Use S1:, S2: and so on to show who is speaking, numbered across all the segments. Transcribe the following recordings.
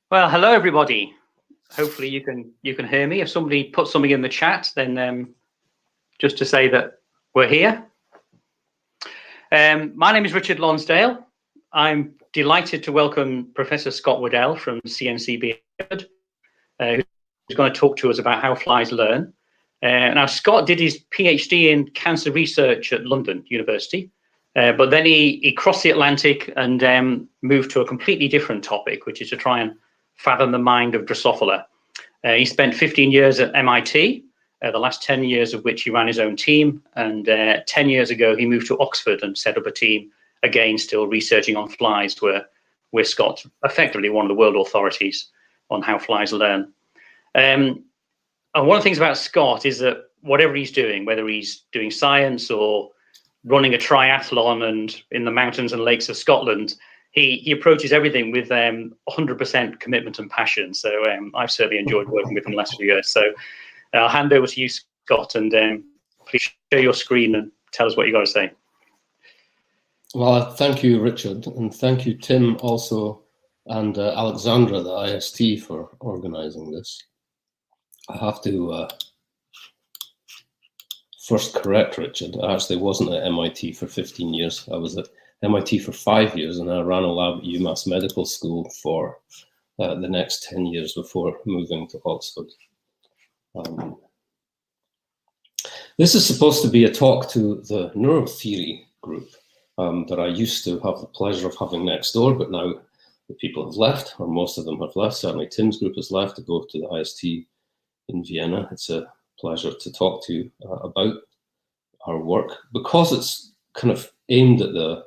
S1: Well, hello everybody. Hopefully you can hear me. If somebody puts something in the chat, then just to say that we're here. My name is Richard Lonsdale. I'm delighted to welcome Professor Scott Waddell from CNCB, who's going to talk to us about how flies learn. Now, Scott did his PhD in cancer research at London University, but then he crossed the Atlantic and moved to a completely different topic, which is to try and fathom the mind of Drosophila. He spent 15 years at MIT, the last 10 years of which he ran his own team. And 10 years ago, he moved to Oxford and set up a team, again, still researching on flies, where Scott's effectively one of the world authorities on how flies learn. And one of the things about Scott is that whatever he's doing, whether he's doing science or running a triathlon and in the mountains and lakes of Scotland, he approaches everything with 100% commitment and passion. So I've certainly enjoyed working with him the last few years. So I'll hand over to you, Scott, and please share your screen and tell us what you got to say.
S2: Well, thank you, Richard, and thank you, Tim, also, and Alexandra, the IST, for organizing this. I have to first correct Richard. I actually wasn't at MIT for 15 years. I was at MIT for 5 years, and I ran a lab at UMass Medical School for the next 10 years before moving to Oxford. This is supposed to be a talk to the Neurotheory group that I used to have the pleasure of having next door, but now the people have left, or most of them have left. Certainly Tim's group has left to go to the IST in Vienna. It's a pleasure to talk to you about our work. Because it's kind of aimed at the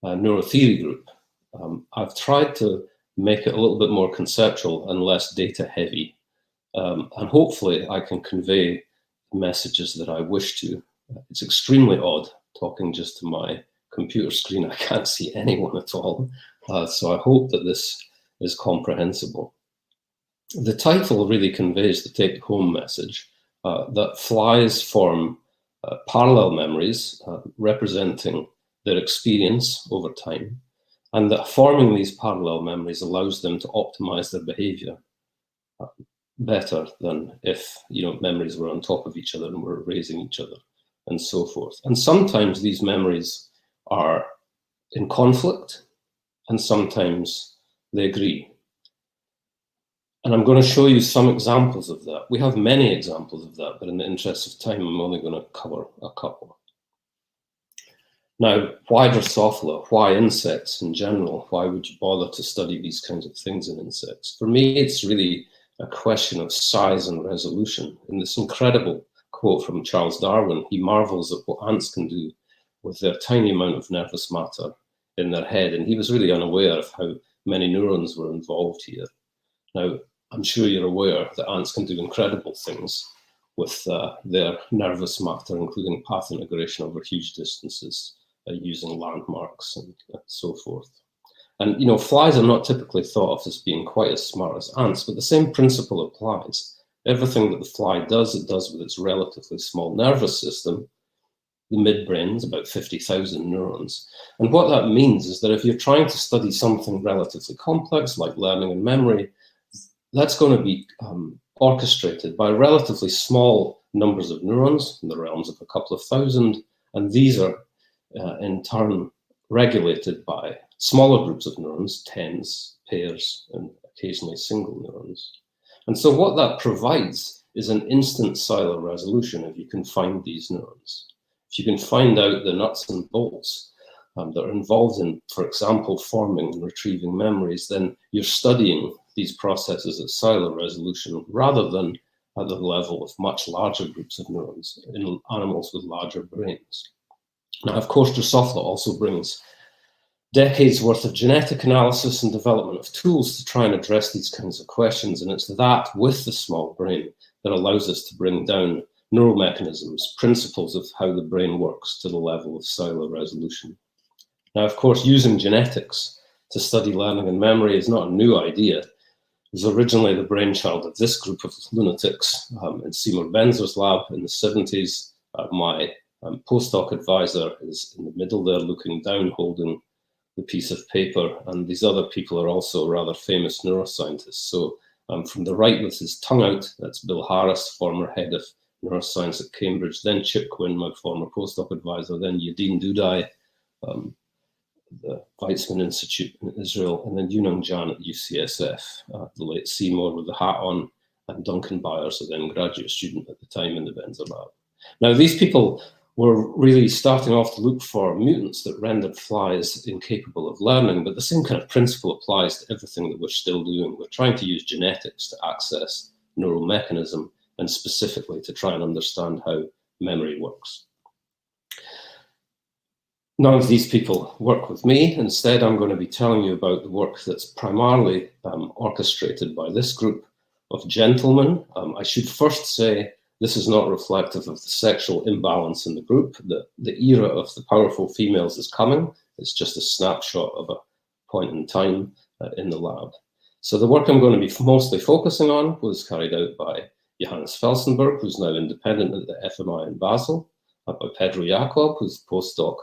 S2: Neurotheory group, I've tried to make it a little bit more conceptual and less data heavy. And hopefully I can convey messages that I wish to. It's extremely odd talking just to my computer screen. I can't see anyone at all. So I hope that this is comprehensible. The title really conveys the take-home message that flies form parallel memories representing their experience over time, and that forming these parallel memories allows them to optimize their behavior better than if memories were on top of each other and were erasing each other and so forth. And sometimes these memories are in conflict and sometimes they agree. And I'm going to show you some examples of that. We have many examples of that, but in the interest of time, I'm only going to cover a couple. Now, why Drosophila? Why insects in general? Why would you bother to study these kinds of things in insects? For me, it's really a question of size and resolution. In this incredible quote from Charles Darwin, he marvels at what ants can do with their tiny amount of nervous matter in their head. And he was really unaware of how many neurons were involved here. Now, I'm sure you're aware that ants can do incredible things with their nervous matter, including path integration over huge distances, using landmarks and so forth. And flies are not typically thought of as being quite as smart as ants, but the same principle applies. Everything that the fly does, it does with its relatively small nervous system. The midbrain is about 50,000 neurons. And what that means is that if you're trying to study something relatively complex, like learning and memory, that's going to be orchestrated by relatively small numbers of neurons in the realms of a couple of thousand, and these are in turn regulated by smaller groups of neurons, tens, pairs, and occasionally single neurons. And so what that provides is an instant cellular resolution if you can find these neurons. If you can find out the nuts and bolts that are involved in, for example, forming and retrieving memories, then you're studying these processes at cellular resolution rather than at the level of much larger groups of neurons in animals with larger brains. Now, of course, Drosophila also brings decades worth of genetic analysis and development of tools to try and address these kinds of questions. And it's that with the small brain that allows us to bring down neural mechanisms, principles of how the brain works to the level of cellular resolution. Now, of course, using genetics to study learning and memory is not a new idea. It was originally the brainchild of this group of lunatics in Seymour Benzer's lab in the 70s. My postdoc advisor is in the middle there looking down, holding the piece of paper, and these other people are also rather famous neuroscientists. So from the right with his tongue out, that's Bill Harris, former head of neuroscience at Cambridge, then Chip Quinn, my former postdoc advisor, then Yadin Dudai, the Weizmann Institute in Israel, and then Yunung Jan at UCSF, the late Seymour with the hat on, and Duncan Byers, a then graduate student at the time in the Benzer lab. Now, these people were really starting off to look for mutants that rendered flies incapable of learning, but the same kind of principle applies to everything that we're still doing. We're trying to use genetics to access neural mechanism, and specifically to try and understand how memory works. None of these people work with me. Instead, I'm going to be telling you about the work that's primarily orchestrated by this group of gentlemen. I should first say this is not reflective of the sexual imbalance in the group. The era of the powerful females is coming. It's just a snapshot of a point in time in the lab. So the work I'm going to be mostly focusing on was carried out by Johannes Felsenberg, who's now independent at the FMI in Basel, by Pedro Jacob, who's postdoc,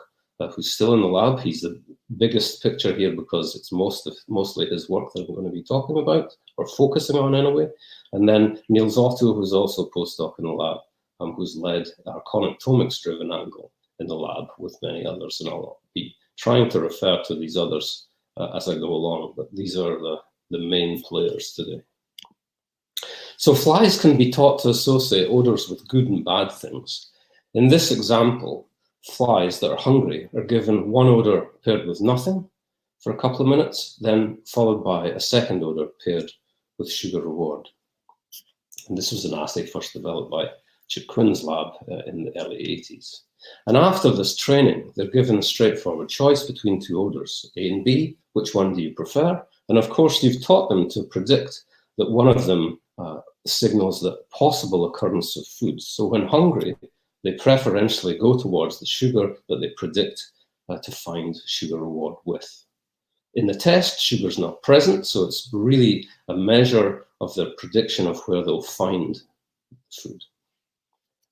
S2: who's still in the lab. He's the biggest picture here because it's mostly his work that I'm going to be talking about, or focusing on anyway. And then Niels Otto, who's also postdoc in the lab, who's led our connectomics-driven angle in the lab with many others. And I'll be trying to refer to these others as I go along, but these are the main players today. So flies can be taught to associate odors with good and bad things. In this example, flies that are hungry are given one odor paired with nothing for a couple of minutes, then followed by a second odor paired with sugar reward. And this was an assay first developed by Chip Quinn's lab in the early 80s. And after this training, they're given a straightforward choice between two odors, A and B. Which one do you prefer? And of course, you've taught them to predict that one of them signals the possible occurrence of food. So when hungry, they preferentially go towards the sugar that they predict to find sugar reward with. In the test, sugar's not present, so it's really a measure of their prediction of where they'll find food.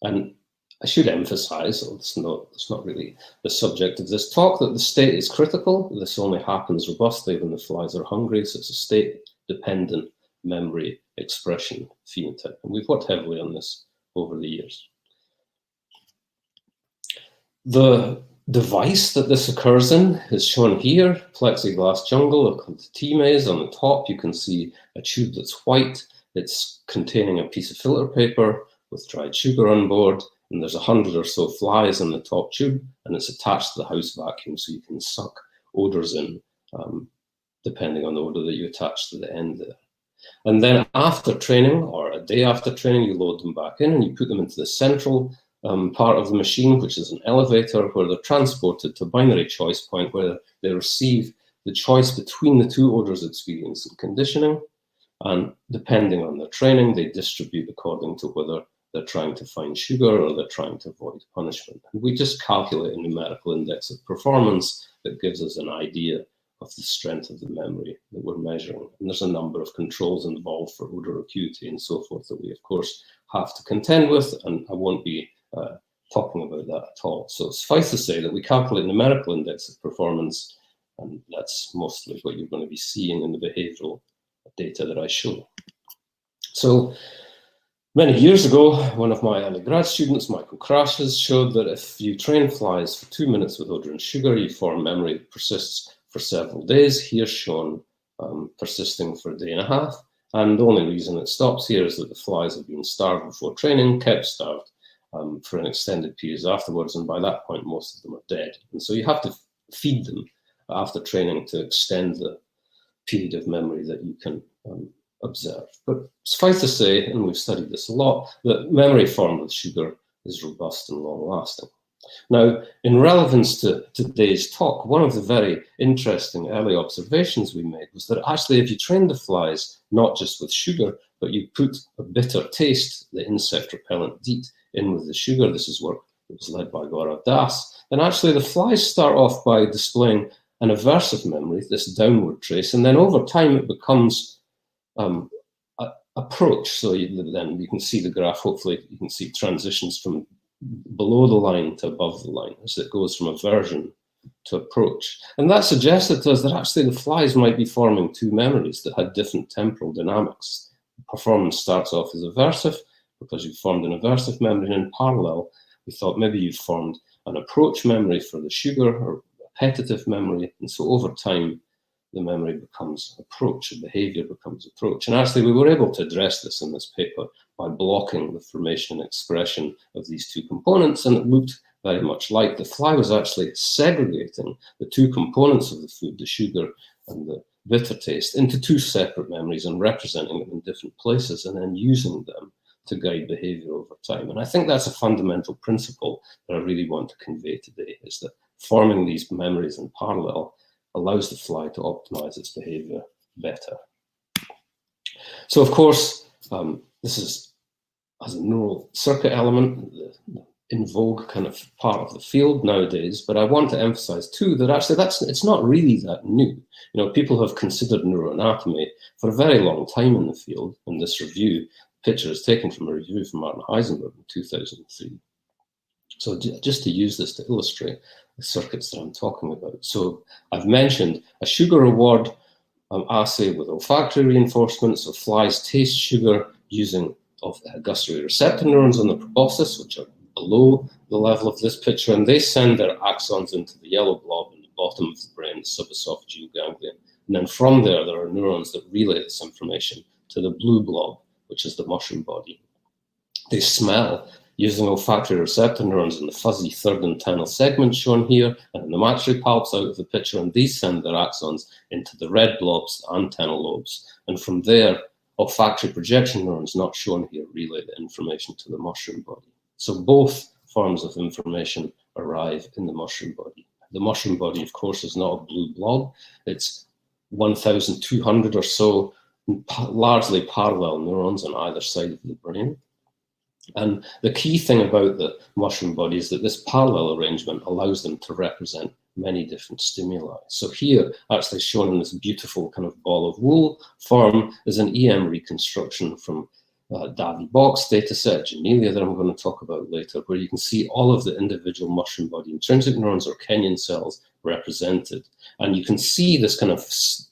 S2: And I should emphasize, it's not really the subject of this talk, that the state is critical. This only happens robustly when the flies are hungry, so it's a state-dependent memory expression phenotype. And we've worked heavily on this over the years. The device that this occurs in is shown here, plexiglass jungle, a T-maze. On the top, you can see a tube that's white. It's containing a piece of filter paper with dried sugar on board, and there's 100 or so flies in the top tube, and it's attached to the house vacuum, so you can suck odors in, depending on the odor that you attach to the end there. And then after training, or a day after training, you load them back in and you put them into the central part of the machine, which is an elevator, where they're transported to a binary choice point where they receive the choice between the two odors experienced in conditioning. And depending on their training, they distribute according to whether they're trying to find sugar or they're trying to avoid punishment. And we just calculate a numerical index of performance that gives us an idea of the strength of the memory that we're measuring. And there's a number of controls involved for odor acuity and so forth that we, of course, have to contend with, and I won't be talking about that at all. So suffice to say that we calculate numerical index of performance, and that's mostly what you're going to be seeing in the behavioral data that I show. So many years ago, one of my early grad students, Michael Crashes, showed that if you train flies for 2 minutes with odor and sugar, you form memory that persists for several days. Here's shown persisting for a day and a half. And the only reason it stops here is that the flies have been starved before training, kept starved for an extended period afterwards, and by that point, most of them are dead. And so you have to feed them after training to extend the period of memory that you can observe. But suffice to say, and we've studied this a lot, that memory formed with sugar is robust and long-lasting. Now, in relevance to today's talk, one of the very interesting early observations we made was that actually if you train the flies not just with sugar, but you put a bitter taste, the insect repellent DEET, in with the sugar, this is work that was led by Gaurav Das, then actually the flies start off by displaying an aversive memory, this downward trace, and then over time it becomes approach. So then you can see the graph, hopefully you can see transitions from below the line to above the line as it goes from aversion to approach. And that suggested to us that actually the flies might be forming two memories that had different temporal dynamics. Performance starts off as aversive because you formed an aversive memory, and in parallel, we thought maybe you formed an approach memory for the sugar or appetitive memory. And so over time, the memory becomes approach, the behavior becomes approach. And actually, we were able to address this in this paper by blocking the formation and expression of these two components, and it looked very much like the fly was actually segregating the two components of the food, the sugar and the bitter taste, into two separate memories and representing them in different places and then using them to guide behavior over time. And I think that's a fundamental principle that I really want to convey today, is that forming these memories in parallel allows the fly to optimize its behavior better. So of course, this is as a neural circuit element, in vogue kind of part of the field nowadays, but I want to emphasize too that actually it's not really that new. You know, people have considered neuroanatomy for a very long time in the field, and this review, picture is taken from a review from Martin Heisenberg in 2003. So just to use this to illustrate the circuits that I'm talking about. So I've mentioned a sugar reward assay with olfactory reinforcement. So flies taste sugar using gustatory receptor neurons on the proboscis, which are below the level of this picture, and they send their axons into the yellow blob in the bottom of the brain, the subesophageal ganglion. And then from there are neurons that relay this information to the blue blob, which is the mushroom body. They smell using olfactory receptor neurons in the fuzzy third antennal segment shown here, and in the mammary palps out of the picture, and these send their axons into the red blobs, the antennal lobes. And from there, olfactory projection neurons, not shown here, relay the information to the mushroom body. So both forms of information arrive in the mushroom body. The mushroom body, of course, is not a blue blob. It's 1,200 or so largely parallel neurons on either side of the brain. And the key thing about the mushroom body is that this parallel arrangement allows them to represent many different stimuli. So here, actually shown in this beautiful kind of ball of wool form, is an EM reconstruction from Davy Box dataset, Genelia, that I'm going to talk about later, where you can see all of the individual mushroom body intrinsic neurons or Kenyan cells represented. And you can see this kind of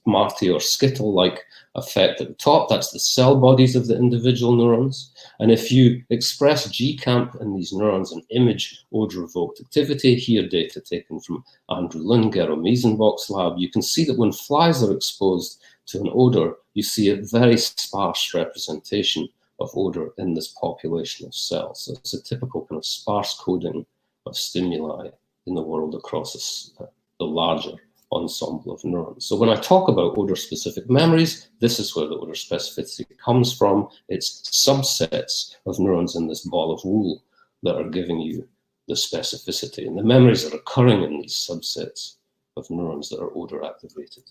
S2: Marty or Skittle-like effect at the top. That's the cell bodies of the individual neurons. And if you express GCAMP in these neurons and image odor-evoked activity, here data taken from Andrew Lynn, Gero Miesenbach's lab, you can see that when flies are exposed to an odor, you see a very sparse representation of odor in this population of cells. So it's a typical kind of sparse coding of stimuli in the world across the larger ensemble of neurons. So when I talk about odor-specific memories, this is where the odor specificity comes from. It's subsets of neurons in this ball of wool that are giving you the specificity. And the memories are occurring in these subsets of neurons that are odor activated.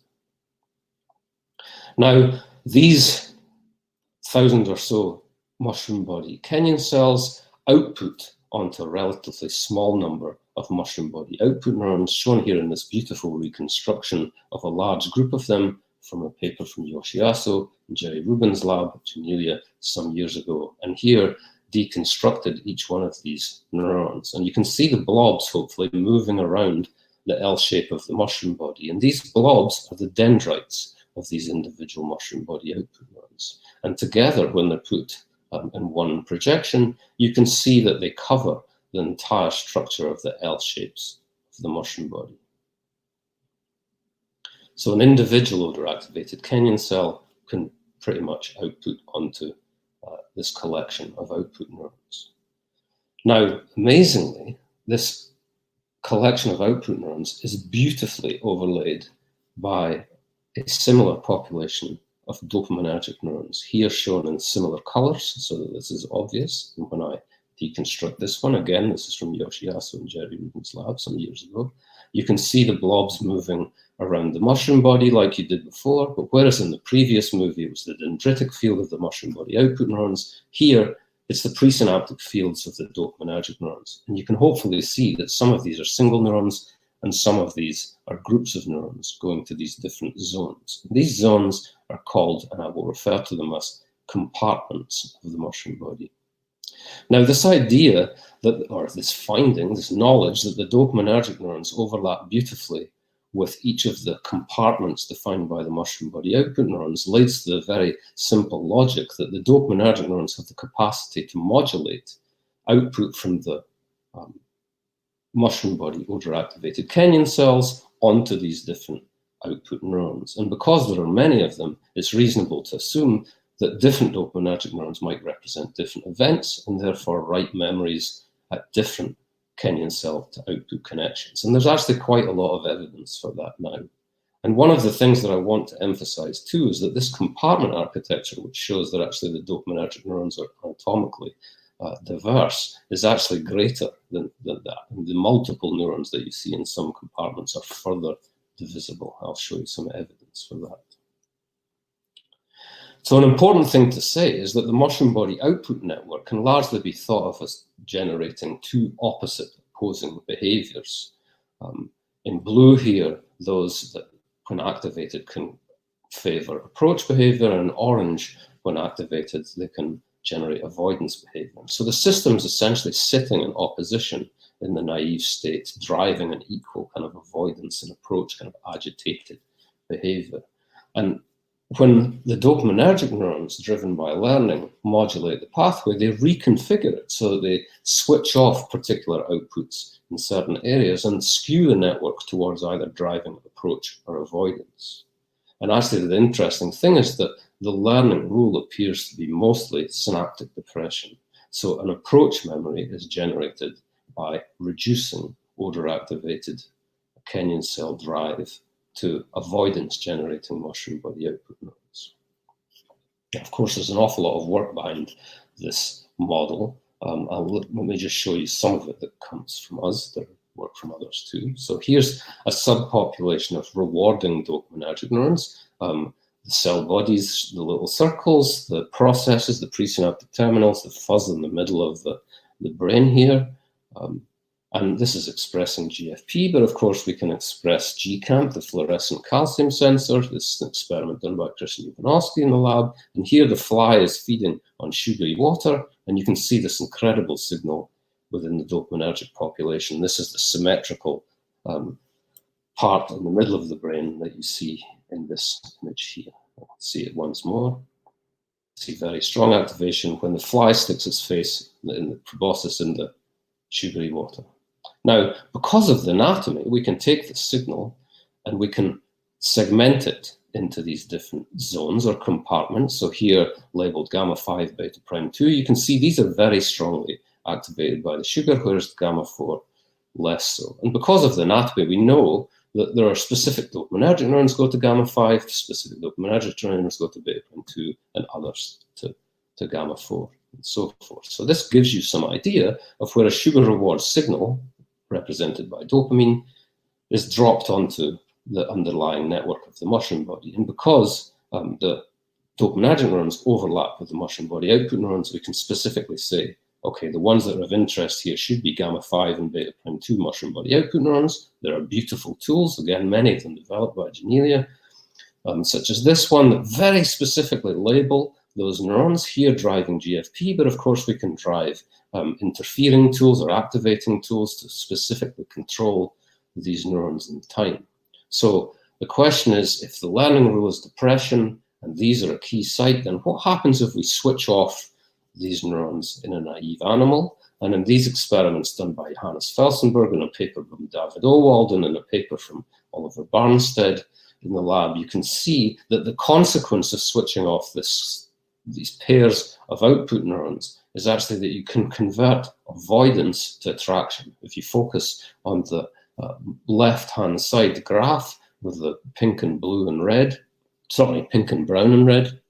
S2: Now, these 1,000 or so mushroom body Kenyan cells output onto a relatively small number of mushroom body output neurons, shown here in this beautiful reconstruction of a large group of them from a paper from Yoshiasu and Jerry Rubin's lab at Genelia some years ago. And here deconstructed each one of these neurons. And you can see the blobs, hopefully, moving around the L shape of the mushroom body. And these blobs are the dendrites of these individual mushroom body output neurons. And together, when they're put in one projection, you can see that they cover the entire structure of the L shapes of the mushroom body. So an individual odor-activated Kenyan cell can pretty much output onto this collection of output neurons. Now, amazingly, this collection of output neurons is beautifully overlaid by a similar population of dopaminergic neurons, here shown in similar colors, so that this is obvious. And when I deconstruct this one, again, this is from Yoshiasu and Jerry Rubin's lab some years ago, you can see the blobs moving around the mushroom body like you did before, but whereas in the previous movie it was the dendritic field of the mushroom body output neurons, here it's the presynaptic fields of the dopaminergic neurons. And you can hopefully see that some of these are single neurons and some of these are groups of neurons going to these different zones. These zones are called, and I will refer to them as compartments of the mushroom body. Now, this idea that, or this finding, this knowledge that the dopaminergic neurons overlap beautifully with each of the compartments defined by the mushroom body output neurons leads to the very simple logic that the dopaminergic neurons have the capacity to modulate output from the mushroom body odor-activated Kenyan cells onto these different output neurons. And because there are many of them, it's reasonable to assume that different dopaminergic neurons might represent different events and therefore write memories at different Kenyan cell to output connections. And there's actually quite a lot of evidence for that now. And one of the things that I want to emphasize too is that this compartment architecture, which shows that actually the dopaminergic neurons are anatomically diverse, is actually greater than that. And the multiple neurons that you see in some compartments are further divisible. I'll show you some evidence for that. So an important thing to say is that the mushroom body output network can largely be thought of as generating two opposite opposing behaviors. In blue here, those that when activated can favor approach behavior, and in orange, when activated, they can generate avoidance behavior. So the system's essentially sitting in opposition in the naive state, driving an equal kind of avoidance and approach, kind of agitated behavior. And when the dopaminergic neurons driven by learning modulate the pathway, they reconfigure it so they switch off particular outputs in certain areas and skew the network towards either driving approach or avoidance. And actually, the interesting thing is that the learning rule appears to be mostly synaptic depression. So an approach memory is generated by reducing odor-activated Kenyan cell drive to avoidance generating mushroom body output neurons. Of course, there's an awful lot of work behind this model. Let me just show you some of it that comes from us. There are work from others too. So here's a subpopulation of rewarding dopaminergic neurons. The cell bodies, the little circles, the processes, the presynaptic terminals, the fuzz in the middle of the brain here. And this is expressing GFP, but of course we can express GCAMP, the fluorescent calcium sensor. This is an experiment done by Christian Ivanovsky in the lab. And here the fly is feeding on sugary water, and you can see this incredible signal within the dopaminergic population. This is the symmetrical part in the middle of the brain that you see in this image here. I'll see it once more. See very strong activation when the fly sticks its face in the proboscis in the sugary water. Now, because of the anatomy, we can take the signal and we can segment it into these different zones or compartments. So here, labeled gamma 5 beta prime 2, you can see these are very strongly activated by the sugar, whereas gamma 4 less so. And because of the anatomy, we know that there are specific dopaminergic neurons go to gamma 5, specific dopaminergic neurons go to beta prime 2, and others to gamma 4, and so forth. So this gives you some idea of where a sugar reward signal, represented by dopamine, is dropped onto the underlying network of the mushroom body. And because the dopaminergic neurons overlap with the mushroom body output neurons, we can specifically say, okay, the ones that are of interest here should be gamma 5 and beta prime 2 mushroom body output neurons. There are beautiful tools, again, many of them developed by Genelia, such as this one, that very specifically label those neurons here driving GFP, but of course we can drive interfering tools or activating tools to specifically control these neurons in time. So the question is, if the learning rule is depression, and these are a key site, then what happens if we switch off these neurons in a naive animal? And in these experiments done by Hannes Felsenberg in a paper from David Owald and in a paper from Oliver Barnstead in the lab, you can see that the consequence of switching off these pairs of output neurons is actually that you can convert avoidance to attraction. If you focus on the left-hand side graph with the pink and blue and red, sorry, pink and brown and red,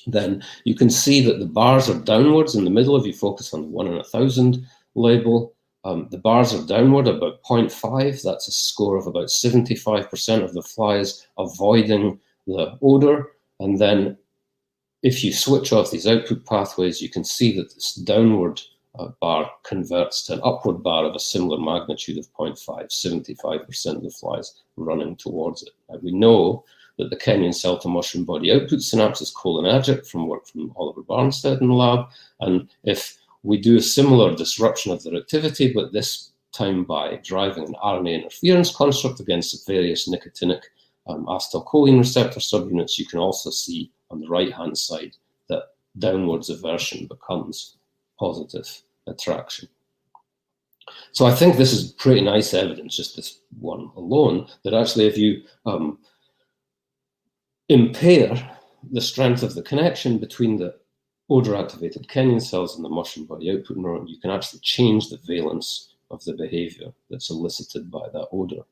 S2: then you can see that the bars are downwards in the middle. If you focus on the 1 in 1,000 label, the bars are downward about 0.5. That's a score of about 75% of the flies avoiding the odor. And then if you switch off these output pathways, you can see that this downward bar converts to an upward bar of a similar magnitude of 0.5, 75% of the flies running towards it. Now, we know that the Kenyan cell to mushroom body output synapse is cholinergic from work from Oliver Barnstead in the lab. And if we do a similar disruption of their activity, but this time by driving an RNA interference construct against various nicotinic acetylcholine receptor subunits. You can also see on the right-hand side that downwards aversion becomes positive attraction. So I think this is pretty nice evidence, just this one alone, that actually if you impair the strength of the connection between the odor-activated Kenyan cells and the mushroom body output neuron, you can actually change the valence of the behavior that's elicited by that odor,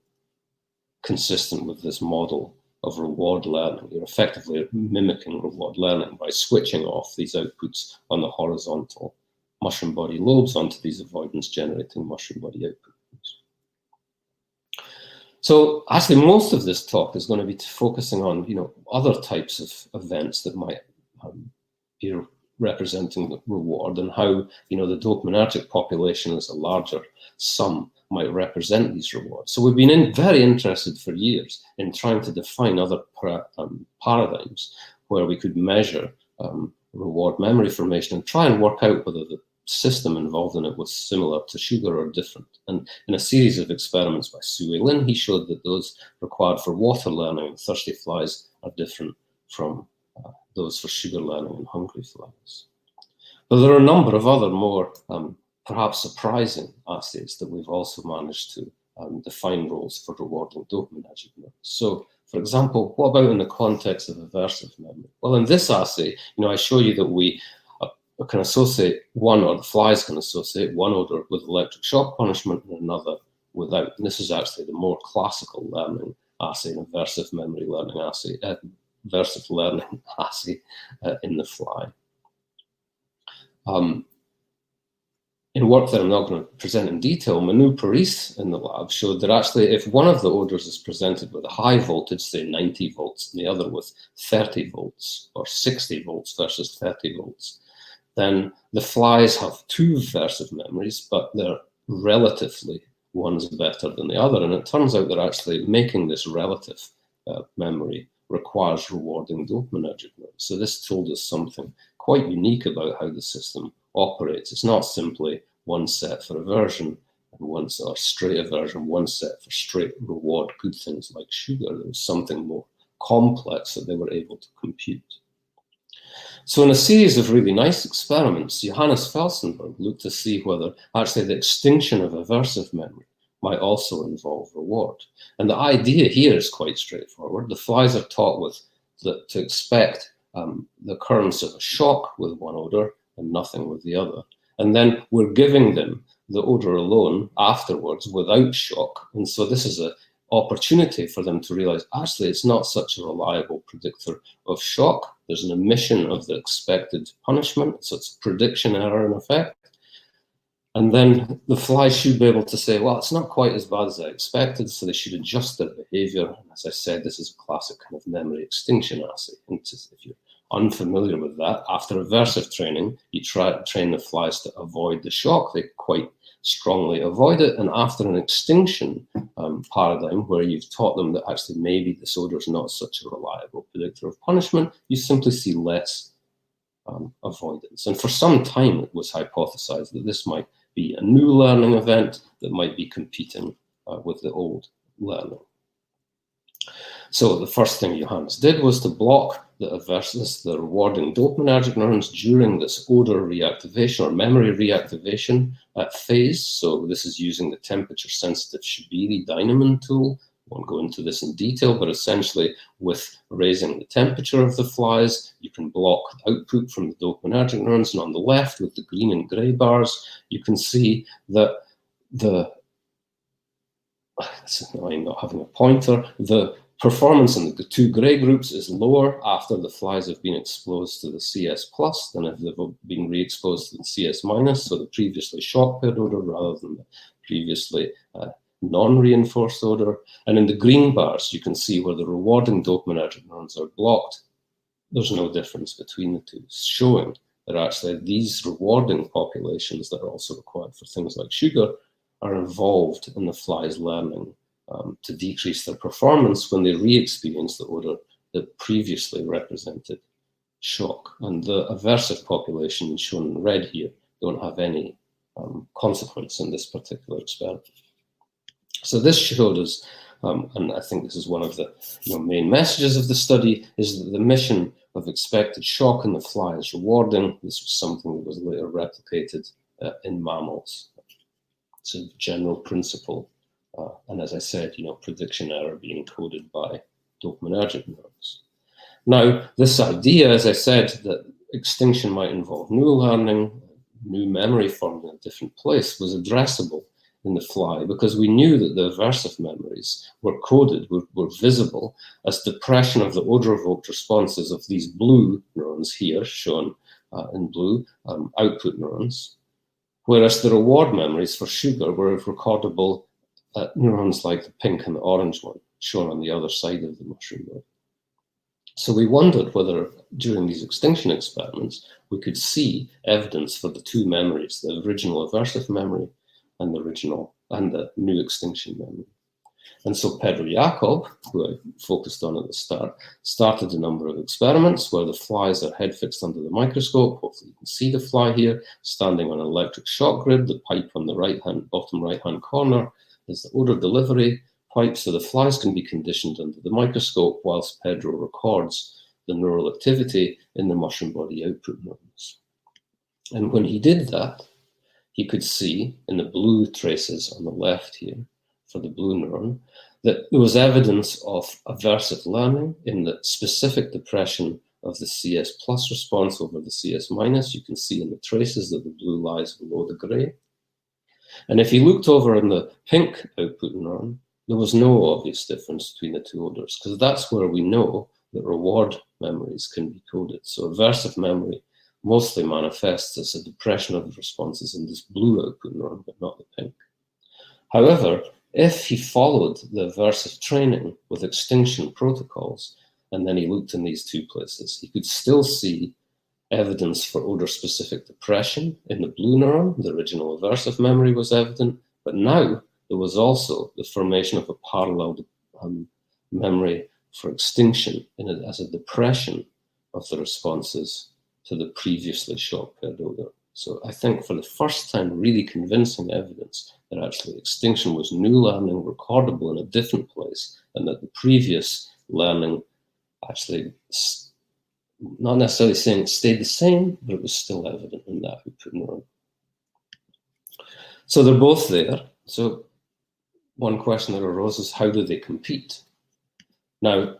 S2: consistent with this model of reward learning. You're effectively mimicking reward learning by switching off these outputs on the horizontal mushroom body lobes onto these avoidance-generating mushroom body outputs. So actually, most of this talk is going to be focusing on, other types of events that might be representing the reward, and how, the dopaminergic population as a larger sum might represent these rewards. So we've been very interested for years in trying to define other paradigms where we could measure reward memory formation and try and work out whether the system involved in it was similar to sugar or different. And in a series of experiments by Sue Lin, he showed that those required for water learning in thirsty flies are different from those for sugar learning in hungry flies. But there are a number of other more perhaps surprising assays that we've also managed to define roles for rewarding dopaminergic neurons. So, for example, what about in the context of aversive memory? Well, in this assay, I show you that we can associate one, or the flies can associate one odor with electric shock punishment and another without. And this is actually the more classical learning assay, an aversive memory learning assay, aversive learning assay in the fly. In work that I'm not going to present in detail, Manu Paris in the lab showed that actually if one of the odors is presented with a high voltage, say 90 volts, and the other with 30 volts or 60 volts versus 30 volts, then the flies have two aversive memories, but they're relatively one's better than the other. And it turns out that actually making this relative memory requires rewarding dopaminergic neurons. So this told us something quite unique about how the system operates. It's not simply one set for aversion and one set, or straight aversion, one set for straight reward good things like sugar. There was something more complex that they were able to compute. So in a series of really nice experiments, Johannes Felsenberg looked to see whether actually the extinction of aversive memory might also involve reward. And the idea here is quite straightforward. The flies are taught to expect the occurrence of a shock with one odor and nothing with the other. And then we're giving them the odor alone afterwards without shock. And so this is an opportunity for them to realize, actually, it's not such a reliable predictor of shock. There's an omission of the expected punishment. So it's a prediction error in effect. And then the flies should be able to say, well, it's not quite as bad as I expected, so they should adjust their behavior. And as I said, this is a classic kind of memory extinction assay. And if you're unfamiliar with that, after aversive training, you train the flies to avoid the shock. They quite strongly avoid it. And after an extinction paradigm, where you've taught them that actually maybe this odor is not such a reliable predictor of punishment, you simply see less avoidance. And for some time, it was hypothesized that this might be a new learning event that might be competing with the old learning. So the first thing Johannes did was to block the rewarding dopaminergic neurons during this odor reactivation or memory reactivation phase. So this is using the temperature-sensitive Shibiri Dynamin tool. I won't go into this in detail, but essentially with raising the temperature of the flies, you can block output from the dopaminergic neurons. And on the left, with the green and gray bars, you can see that I'm not having a pointer, the performance in the two gray groups is lower after the flies have been exposed to the CS plus than if they've been re-exposed to the CS minus, so the previously shock-paired odor rather than the previously non-reinforced odor. And in the green bars, you can see where the rewarding dopaminergic neurons are blocked. There's no difference between the two, showing that actually these rewarding populations that are also required for things like sugar are involved in the flies learning to decrease their performance when they re-experience the odor that previously represented shock. And the aversive population shown in red here don't have any consequence in this particular experiment. So this showed us, and I think this is one of the main messages of the study, is that the mission of expected shock in the fly is rewarding. This was something that was later replicated in mammals. It's a general principle. And as I said, prediction error being encoded by dopaminergic neurons. Now, this idea, as I said, that extinction might involve new learning, new memory formed in a different place, was addressable in the fly because we knew that the aversive memories were coded, were visible as depression of the odor-evoked responses of these blue neurons here, shown in blue, output neurons, whereas the reward memories for sugar were recordable neurons like the pink and the orange one, shown on the other side of the mushroom node. So we wondered whether during these extinction experiments we could see evidence for the two memories, the original aversive memory and the new extinction memory. And so Pedro Jacob, who I focused on at the start, started a number of experiments where the flies are head fixed under the microscope. Hopefully you can see the fly here, standing on an electric shock grid. The pipe on the bottom right-hand corner is the odor delivery pipe, so the flies can be conditioned under the microscope whilst Pedro records the neural activity in the mushroom body output neurons. And when he did that, he could see in the blue traces on the left here for the blue neuron that there was evidence of aversive learning in the specific depression of the CS plus response over the CS minus. You can see in the traces that the blue lies below the gray. And if you looked over in the pink output neuron, there was no obvious difference between the two odors, because that's where we know that reward memories can be coded. So aversive memory mostly manifests as a depression of the responses in this blue output neuron, but not the pink. However, if he followed the aversive training with extinction protocols, and then he looked in these two places, he could still see evidence for odor-specific depression in the blue neuron. The original aversive memory was evident, but now there was also the formation of a parallel memory for extinction as a depression of the responses to the previously shock-paired odor. So I think for the first time, really convincing evidence that actually extinction was new learning recordable in a different place, and that the previous learning actually, not necessarily saying it stayed the same, but it was still evident in that output neuron. So they're both there. So one question that arose is, how do they compete? Now,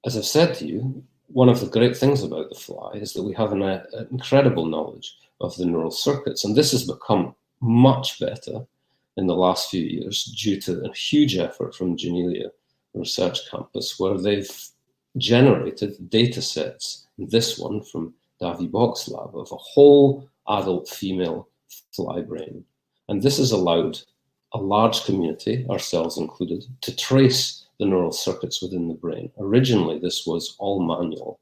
S2: as I've said to you, one of the great things about the fly is that we have an incredible knowledge of the neural circuits, and this has become much better in the last few years due to a huge effort from Genelia Research Campus, where they've generated data sets, this one from Davy Bock's lab, of a whole adult female fly brain. And this has allowed a large community, ourselves included, to trace the neural circuits within the brain. Originally, this was all manual.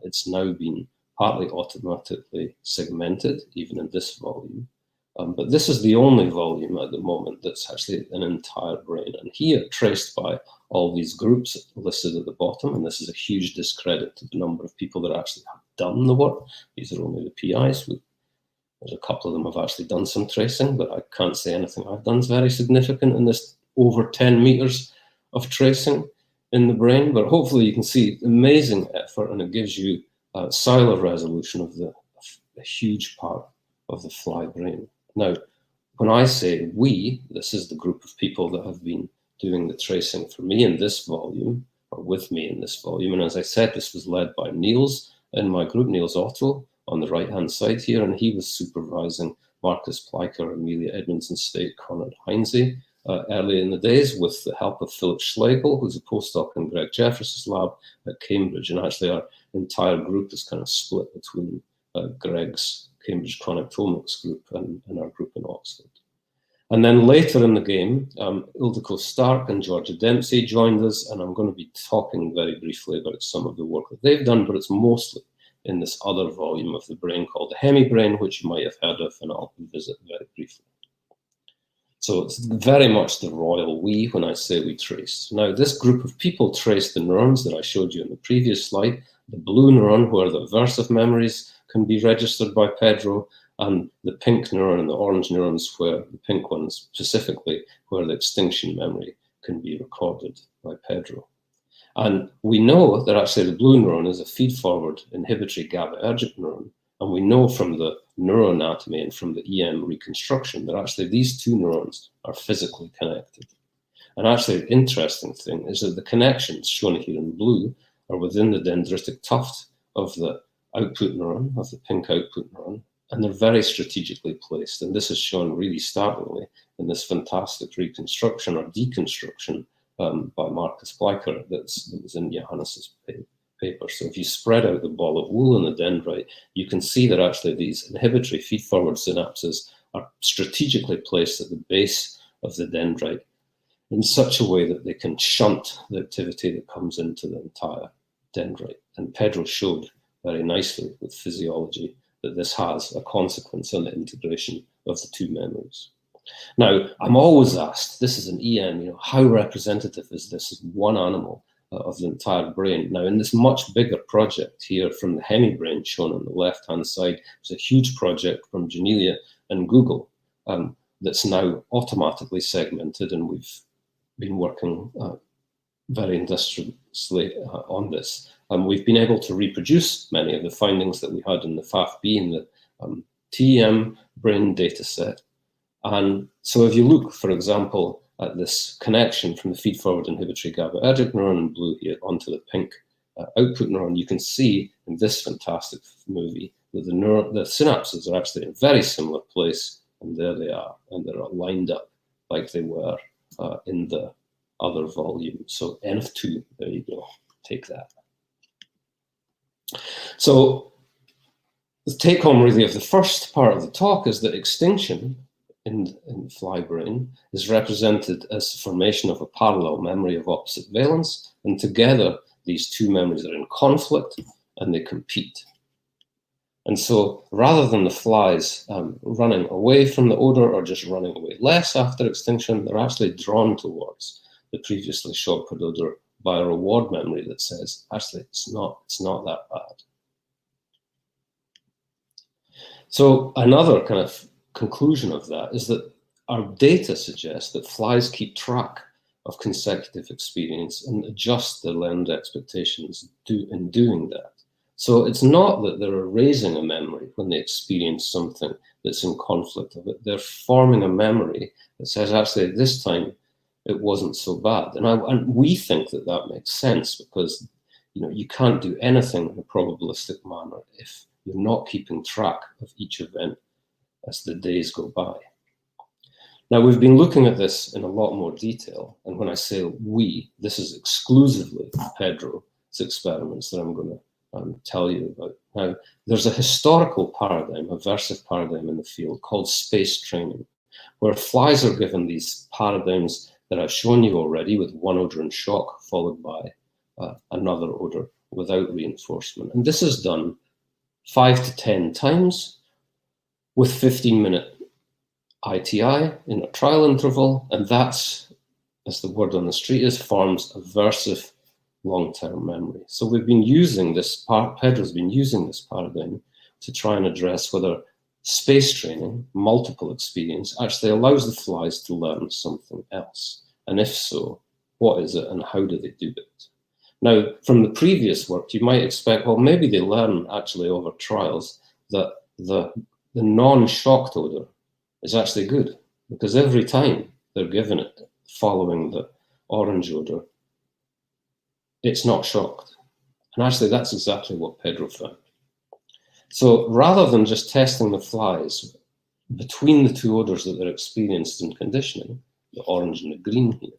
S2: It's now been partly automatically segmented, even in this volume. But this is the only volume at the moment that's actually an entire brain. And here, traced by all these groups listed at the bottom, and this is a huge discredit to the number of people that actually have done the work. These are only the PIs. There's a couple of them have actually done some tracing, but I can't say anything I've done is very significant in this over 10 meters of tracing in the brain. But hopefully you can see amazing effort, and it gives you cellular resolution of a huge part of the fly brain. Now, when I say we, this is the group of people that have been doing the tracing for me in this volume, or with me in this volume. And as I said, this was led by Niels in my group, Niels Otto, on the right-hand side here, and he was supervising Marcus Pleiker, Amelia Edmondson State, Conrad Heinze early in the days, with the help of Philip Schlegel, who's a postdoc in Greg Jeffress's lab at Cambridge. And actually our entire group is kind of split between Greg's Cambridge Connectomics group and our group in Oxford. And then later in the game, Ildiko Stark and Georgia Dempsey joined us, and I'm going to be talking very briefly about some of the work that they've done, but it's mostly in this other volume of the brain called the hemibrain, which you might have heard of, and I'll visit very briefly. So it's very much the royal we when I say we trace. Now, this group of people traced the neurons that I showed you in the previous slide, the blue neuron where the aversive memories can be registered by Pedro, and the pink neuron and the orange neurons, where the pink ones specifically, where the extinction memory can be recorded by Pedro. And we know that actually the blue neuron is a feed-forward inhibitory GABAergic neuron, and we know from the neuroanatomy and from the EM reconstruction that actually these two neurons are physically connected. And actually the interesting thing is that the connections shown here in blue are within the dendritic tuft of the output neuron, of the pink output neuron, and they're very strategically placed. And this is shown really startlingly in this fantastic reconstruction or deconstruction by Marcus Bleicher that was in Johannes's paper. So if you spread out the ball of wool in the dendrite, you can see that actually these inhibitory feed-forward synapses are strategically placed at the base of the dendrite in such a way that they can shunt the activity that comes into the entire dendrite. And Pedro showed very nicely with physiology that this has a consequence on the integration of the two memories. Now, I'm always asked, this is an EM, how representative is this as one animal of the entire brain? Now, in this much bigger project here from the hemibrain shown on the left-hand side, it's a huge project from Janelia and Google that's now automatically segmented, and we've been working very industriously on this. We've been able to reproduce many of the findings that we had in the FAF-B and the TEM brain data set. And so if you look, for example, at this connection from the feed-forward inhibitory GABAergic neuron in blue here onto the pink output neuron, you can see in this fantastic movie that the synapses are actually in a very similar place, and there they are, and they're all lined up like they were in the other volume. So N of 2, there you go, take that. So the take home really of the first part of the talk is that extinction in fly brain is represented as the formation of a parallel memory of opposite valence, and together these two memories are in conflict and they compete. And so rather than the flies running away from the odor or just running away less after extinction, they're actually drawn towards the previously short-paired odor by a reward memory that says, actually, it's not that bad. So another kind of conclusion of that is that our data suggests that flies keep track of consecutive experience and adjust their learned expectations in doing that. So it's not that they're erasing a memory when they experience something that's in conflict of it. They're forming a memory that says, actually, this time it wasn't so bad. And we think that that makes sense because you can't do anything in a probabilistic manner if you're not keeping track of each event as the days go by. Now, we've been looking at this in a lot more detail. And when I say we, this is exclusively Pedro's experiments that I'm going to tell you about. Now, there's a historical paradigm, aversive paradigm in the field called space training, where flies are given these paradigms that I've shown you already with one odor and shock followed by another odor without reinforcement. And this is done 5 to 10 times with 15-minute ITI in a trial interval, and that's, as the word on the street is, forms aversive long-term memory. So we've been using this, Pedro's been using this paradigm to try and address whether space training, multiple experience, actually allows the flies to learn something else. And if so, what is it and how do they do it? Now, from the previous work, you might expect, well, maybe they learn actually over trials that the non-shocked odor is actually good, because every time they're given it following the orange odor, it's not shocked. And actually, that's exactly what Pedro found. So rather than just testing the flies between the two odors that they're experienced in conditioning, the orange and the green here,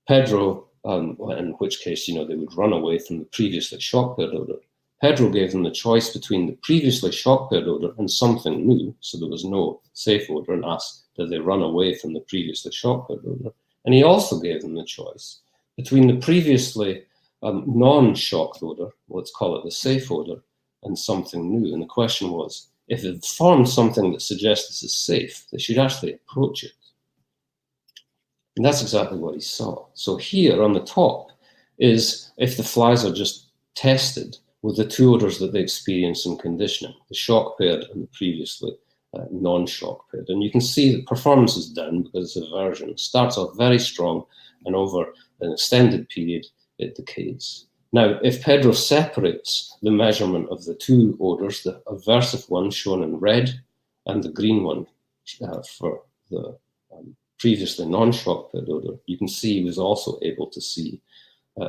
S2: Pedro, in which case, they would run away from the previously shock-paired odor. Pedro gave them the choice between the previously shock-paired odor and something new, so there was no safe odor, and asked, did they run away from the previously shock-paired odor? And he also gave them the choice between the previously non-shocked odor, let's call it the safe odor, and something new. And the question was, if they've formed something that suggests this is safe, they should actually approach it. And that's exactly what he saw. So here on the top is if the flies are just tested with the two odors that they experience in conditioning, the shock-paired and the previously non-shock period. And you can see the performance is down because it's aversion. It starts off very strong, and over an extended period, it decays. Now, if Pedro separates the measurement of the two odors, the aversive one shown in red and the green one for the previously non-shock period odor, you can see he was also able to see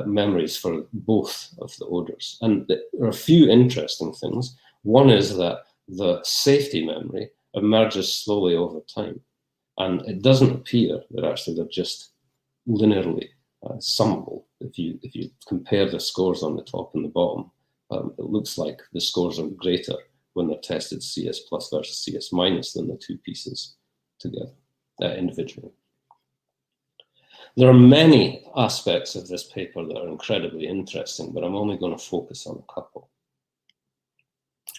S2: memories for both of the odors. And there are a few interesting things. One is that the safety memory emerges slowly over time. And it doesn't appear that actually they're just linearly summable. If you compare the scores on the top and the bottom, it looks like the scores are greater when they're tested CS plus versus CS minus than the two pieces together, individually. There are many aspects of this paper that are incredibly interesting, but I'm only going to focus on a couple.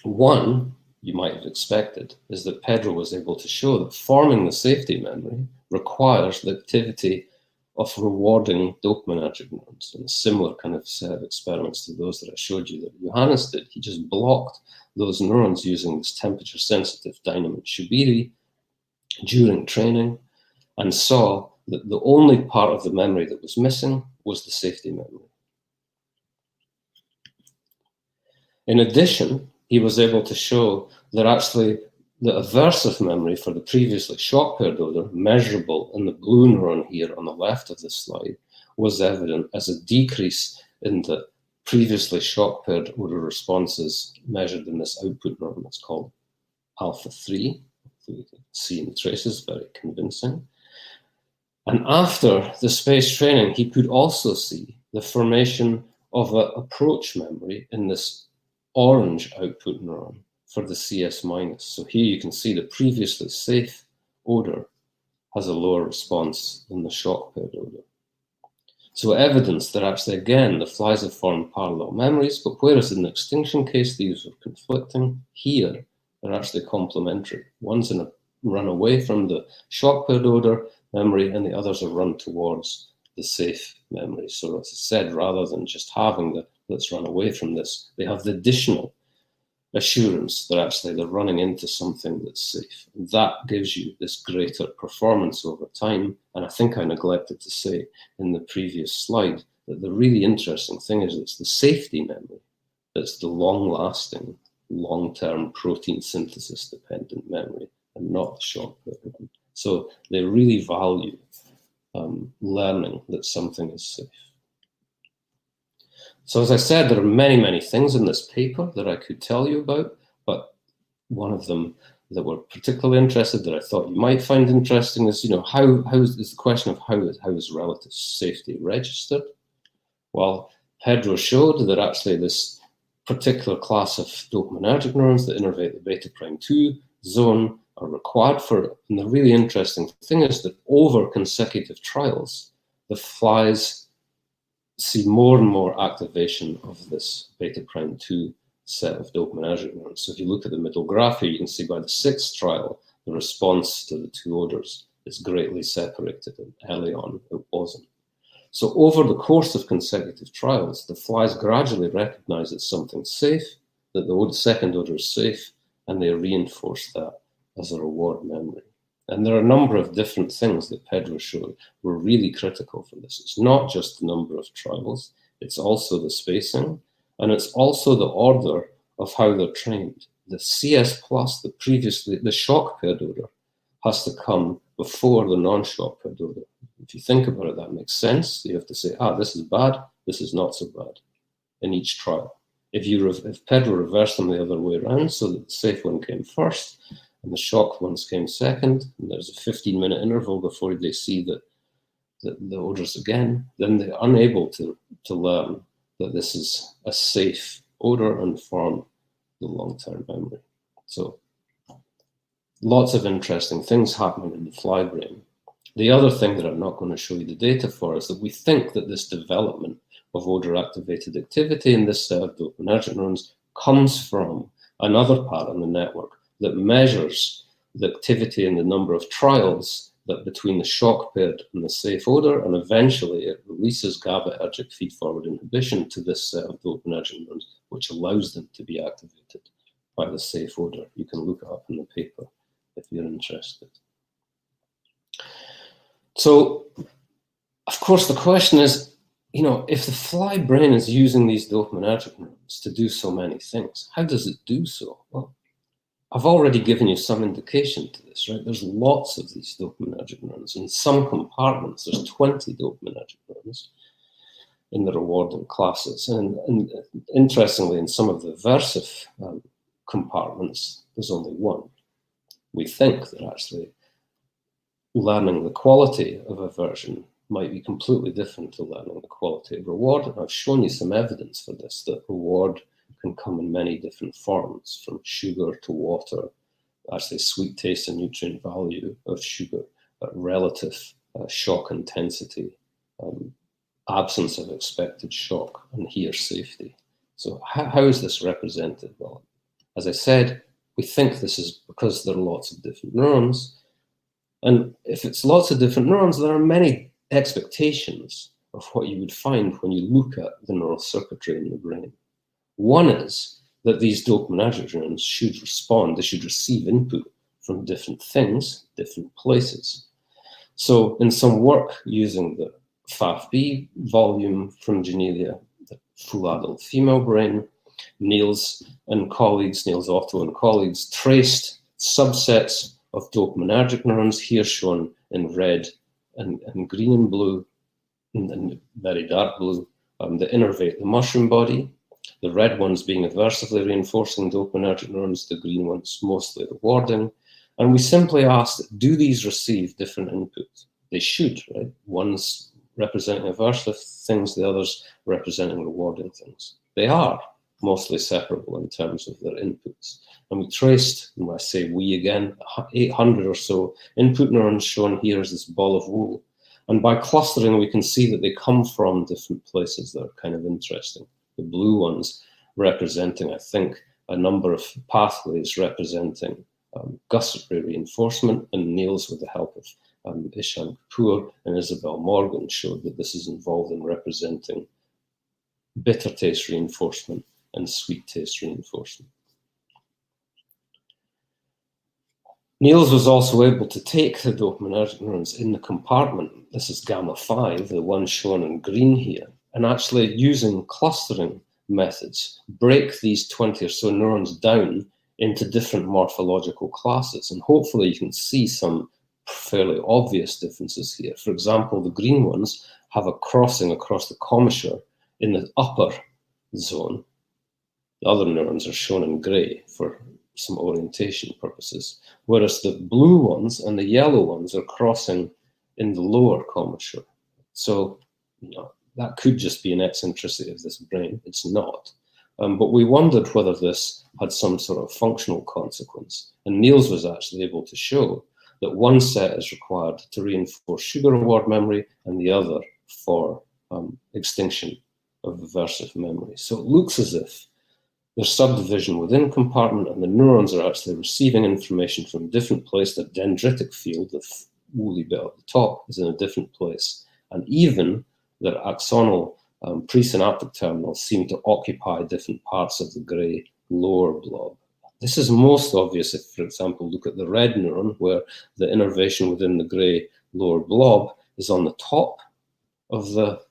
S2: One, you might have expected, is that Pedro was able to show that forming the safety memory requires the activity of rewarding dopaminergic neurons, in a similar kind of set of experiments to those that I showed you that Johannes did. He just blocked those neurons using this temperature-sensitive dynamic Shubiri during training, and saw that the only part of the memory that was missing was the safety memory. In addition, he was able to show that actually the aversive memory for the previously shock paired odor, measurable in the blue neuron here on the left of the slide, was evident as a decrease in the previously shock paired odor responses measured in this output neuron that's called alpha 3. You can see in the traces, very convincing. And after the space training, he could also see the formation of an approach memory in this orange output neuron for the CS minus. So here you can see the previously safe odor has a lower response than the shock paired odor. So evidence that actually, again, the flies have formed parallel memories, but whereas in the extinction case, these were conflicting, here they're actually complementary. One's in a run away from the shock paired odor memory, and the others are run towards the safe memory. So as I said, rather than just having the let's run away from this, they have the additional assurance that actually they're running into something that's safe. And that gives you this greater performance over time. And I think I neglected to say in the previous slide that the really interesting thing is it's the safety memory that's the long-lasting, long-term protein synthesis dependent memory, and not the shock one. So they really value learning that something is safe. So as I said, there are many, many things in this paper that I could tell you about, but one of them that we're particularly interested that I thought you might find interesting is, how is the question of how is relative safety registered? Well, Pedro showed that actually this particular class of dopaminergic neurons that innervate the beta prime 2 zone are required for it. And the really interesting thing is that over consecutive trials, the flies see more and more activation of this beta prime 2 set of dopaminergic neurons. So if you look at the middle graph here, you can see by the 6th trial, the response to the two odors is greatly separated, and early on it wasn't. So over the course of consecutive trials, the flies gradually recognize that something's safe, that the second odor is safe, and they reinforce that as a reward memory. And there are a number of different things that Pedro showed were really critical for this. It's not just the number of trials, it's also the spacing, and it's also the order of how they're trained. The CS plus, the shock paired odor, has to come before the non-shock paired odor. If you think about it, that makes sense. You have to say, this is bad, this is not so bad in each trial. If Pedro reversed them the other way around, so that the safe one came first, and the shock ones came second, and there's a 15-minute interval before they see the odors again, then they're unable to learn that this is a safe odor and form the long-term memory. So lots of interesting things happening in the fly brain. The other thing that I'm not going to show you the data for is that we think that this development of odor-activated activity in this set of dopaminergic neurons comes from another part on the network that measures the activity and the number of trials that between the shock paired and the safe odor, and eventually it releases GABAergic feed-forward inhibition to this set of dopaminergic neurons, which allows them to be activated by the safe odor. You can look it up in the paper if you're interested. So, of course, the question is, if the fly brain is using these dopaminergic neurons to do so many things, how does it do so? Well, I've already given you some indication to this, right? There's lots of these dopaminergic neurons. In some compartments, there's 20 dopaminergic neurons in the rewarding classes. And interestingly, in some of the aversive compartments, there's only one. We think that actually learning the quality of aversion might be completely different to learning the quality of reward. And I've shown you some evidence for this, that reward can come in many different forms, from sugar to water, actually sweet taste and nutrient value of sugar, relative shock intensity, absence of expected shock, and here safety. So how is this represented? Well, as I said, we think this is because there are lots of different neurons. And if it's lots of different neurons, there are many expectations of what you would find when you look at the neural circuitry in the brain. One is that these dopaminergic neurons should respond, they should receive input from different things, different places. So in some work using the FAF-B volume from Genelia, the full adult female brain, Niels Otto and colleagues traced subsets of dopaminergic neurons, here shown in red and green and blue, and very dark blue, that innervate the mushroom body. The red ones being aversively reinforcing dopaminergic neurons, the green ones mostly rewarding. And we simply asked, do these receive different inputs? They should, right? One's representing aversive things, the others representing rewarding things. They are mostly separable in terms of their inputs. And we traced, and I say we again, 800 or so input neurons shown here as this ball of wool. And by clustering, we can see that they come from different places that are kind of interesting. The blue ones representing, I think, a number of pathways representing gustatory reinforcement, and Niels, with the help of Ishan Kapoor and Isabel Morgan, showed that this is involved in representing bitter taste reinforcement and sweet taste reinforcement. Niels was also able to take the dopaminergic neurons in the compartment, this is gamma 5, the one shown in green here, and actually using clustering methods, break these 20 or so neurons down into different morphological classes. And hopefully you can see some fairly obvious differences here. For example, the green ones have a crossing across the commissure in the upper zone. The other neurons are shown in gray for some orientation purposes, whereas the blue ones and the yellow ones are crossing in the lower commissure. So, that could just be an eccentricity of this brain. It's not. But we wondered whether this had some sort of functional consequence. And Niels was actually able to show that one set is required to reinforce sugar reward memory and the other for extinction of aversive memory. So it looks as if there's subdivision within compartment and the neurons are actually receiving information from a different place. The dendritic field, the woolly bit at the top, is in a different place. And even their axonal presynaptic terminals seem to occupy different parts of the gray lower blob. This is most obvious if, for example, look at the red neuron, where the innervation within the gray lower blob is on the top of the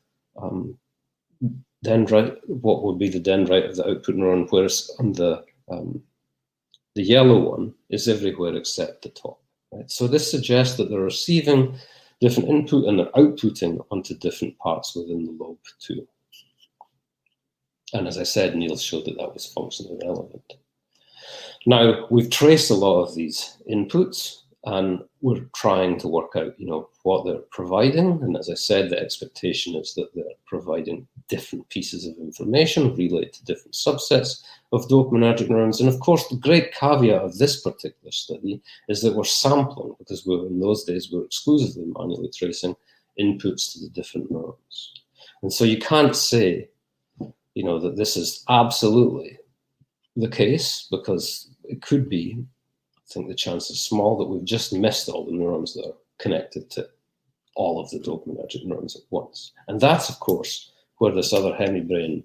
S2: dendrite, what would be the dendrite of the output neuron, whereas on the yellow one is everywhere except the top. Right? So this suggests that they're receiving different input and they're outputting onto different parts within the lobe too. And as I said, Niels showed that that was functionally relevant. Now, we've traced a lot of these inputs and we're trying to work out, what they're providing. And as I said, the expectation is that they're providing different pieces of information related to different subsets of dopaminergic neurons. And of course, the great caveat of this particular study is that we're sampling, because in those days we were exclusively manually tracing inputs to the different neurons. And so you can't say, that this is absolutely the case, because it could be, I think the chance is small, that we've just missed all the neurons that are connected to all of the dopaminergic neurons at once. And that's, of course, where this other hemibrain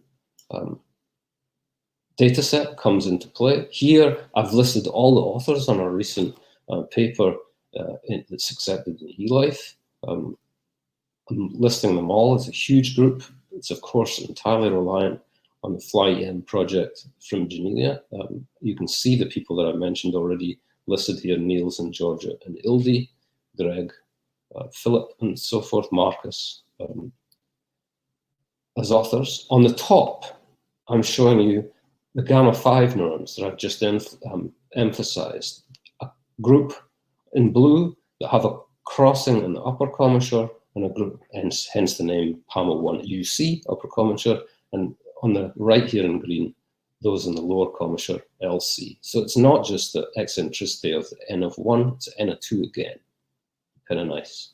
S2: data set comes into play. Here, I've listed all the authors on our recent paper that's accepted in eLife. I'm listing them all as a huge group. It's of course entirely reliant on the FlyEM project from Janelia. You can see the people that I mentioned already listed here: Niels and Georgia and Ildi, Greg, Philip, and so forth, Marcus, as authors. On the top, I'm showing you the gamma-5 neurons that I've just emphasized. A group in blue that have a crossing in the upper commissure, and a group, hence the name PAMO1 UC, upper commissure, and on the right here in green, those in the lower commissure, LC. So it's not just the eccentricity of the N of 1, it's N of 2 again. Kind of nice.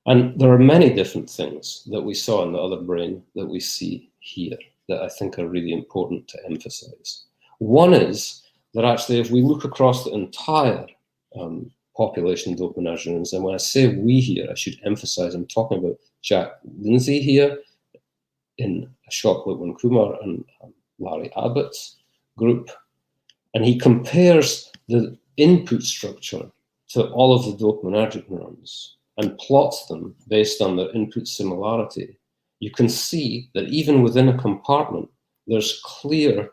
S2: And there are many different things that we saw in the other brain that we see here that I think are really important to emphasize. One is that actually, if we look across the entire population of dopaminergic neurons, and when I say we here, I should emphasize I'm talking about Jack Lindsay here in Ashok Lipman Kumar and Larry Abbott's group. And he compares the input structure to all of the dopaminergic neurons and plots them based on their input similarity. You can see that even within a compartment, there's clear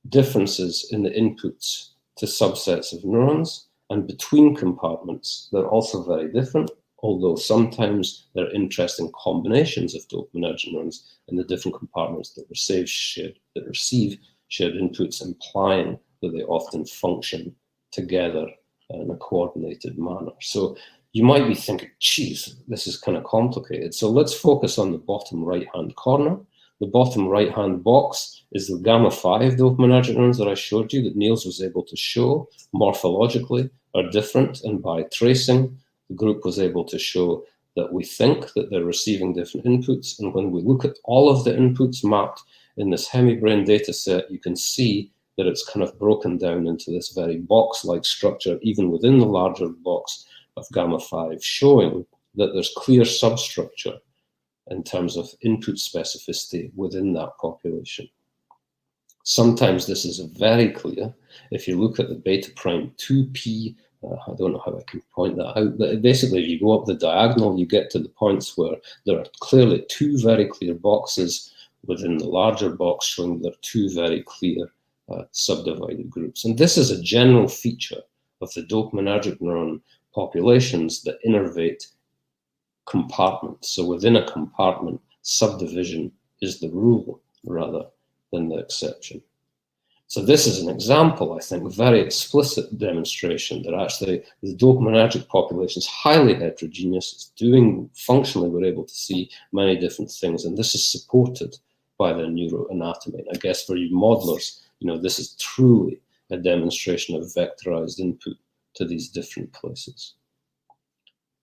S2: differences in the inputs to subsets of neurons, and between compartments, they're also very different, although sometimes there are interesting combinations of dopaminergic neurons in the different compartments that receive shared inputs, implying that they often function together in a coordinated manner. So you might be thinking, geez, this is kind of complicated. So let's focus on the bottom right-hand corner. The bottom right-hand box is the gamma-5 dopaminergic neurons that I showed you that Niels was able to show morphologically are different, and by tracing, the group was able to show that we think that they're receiving different inputs. And when we look at all of the inputs mapped in this hemibrain data set, you can see that it's kind of broken down into this very box-like structure, even within the larger box of gamma-5, showing that there's clear substructure in terms of input specificity within that population. Sometimes this is very clear. If you look at the beta prime 2p, I don't know how I can point that out, but basically if you go up the diagonal, you get to the points where there are clearly two very clear boxes within the larger box, showing there are two very clear subdivided groups. And this is a general feature of the dopaminergic neuron populations that innervate compartments. So within a compartment, subdivision is the rule rather than the exception. So this is an example, I think, a very explicit demonstration that actually the dopaminergic population is highly heterogeneous. It's doing, functionally, we're able to see many different things, and this is supported by the neuroanatomy. And I guess for you modelers, you know, this is truly a demonstration of vectorized input to these different places.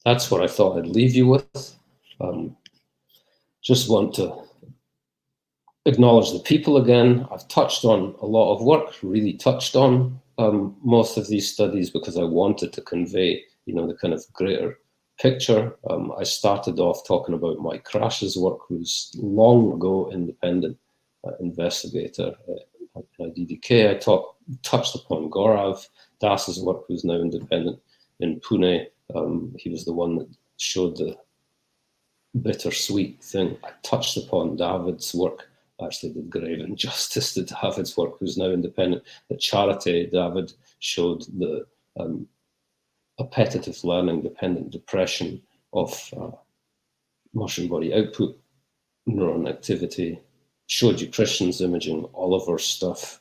S2: That's what I thought I'd leave you with. Just want to acknowledge the people again. I've touched on a lot of work, really touched on most of these studies because I wanted to convey, you know, the kind of greater picture. I started off talking about Mike Crash's work, who's long ago independent investigator at IDDK. I touched upon Gaurav Das's work, who's now independent in Pune. He was the one that showed the bittersweet thing. I touched upon David's work. I actually did grave injustice to David's work, who's now independent. At Charité, David showed the appetitive learning dependent depression of motion body output, neuron activity, showed you Christian's imaging, Oliver's stuff,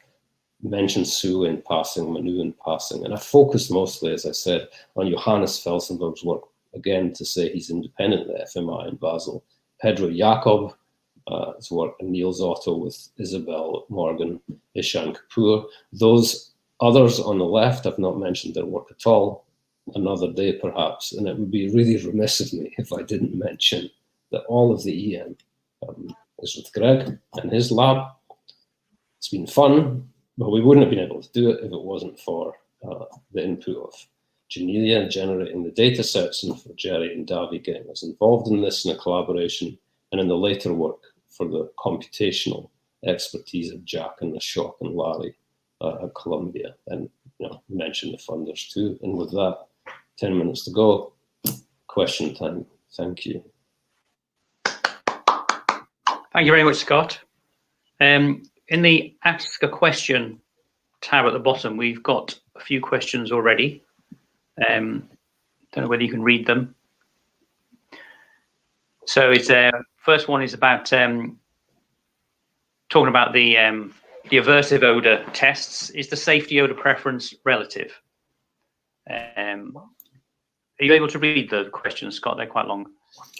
S2: mentioned Sue in passing, Manu in passing. And I focused mostly, as I said, on Johannes Felsenberg's work, again, to say he's independent at FMI in Basel. Pedro Jacob, his work, and Niels Otto with Isabel Morgan, Ishan Kapoor. Those others on the left, I've not mentioned their work at all. Another day, perhaps, and it would be really remiss of me if I didn't mention that all of the EM is with Greg and his lab. It's been fun, but we wouldn't have been able to do it if it wasn't for the input of Janelia generating the data sets, and for Jerry and Davi getting us involved in this in a collaboration, and in the later work for the computational expertise of Jack and Ashok and Larry at Columbia. And mention the funders too. And with that, 10 minutes to go. Question time. Thank you.
S1: Thank you very much, Scott. In the Ask a Question tab at the bottom, we've got a few questions already. Don't know whether you can read them. So it's first one is about talking about the aversive odor tests. Is the safety odor preference relative? Are you able to read the questions, Scott? They're quite long.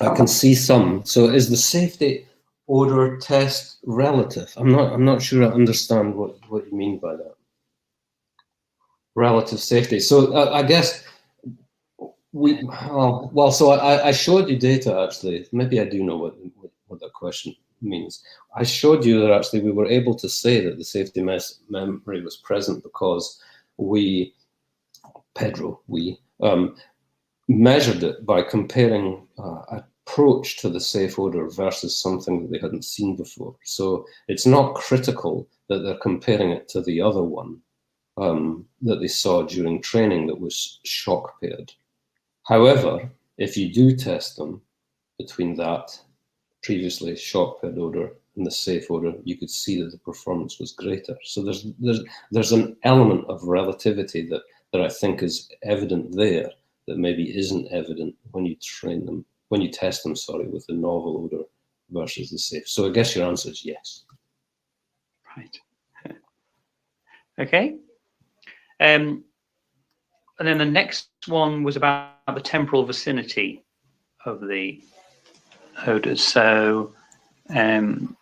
S2: I can see some. So is the safety odor test relative? I'm not sure I understand what you mean by that. Relative safety. So I guess so I showed you data actually. Maybe I do know what that question means. I showed you that actually we were able to say that the safety memory was present because we measured it by comparing approach to the safe odor versus something that they hadn't seen before. So it's not critical that they're comparing it to the other one that they saw during training that was shock paired. However, if you do test them between that previously shock paired odor and the safe odor, you could see that the performance was greater. So there's an element of relativity that I think is evident there that maybe isn't evident when you test them, with the novel odor versus the safe. So I guess your answer is yes.
S1: Right. Okay. And then the next one was about the temporal vicinity of the odors. So, in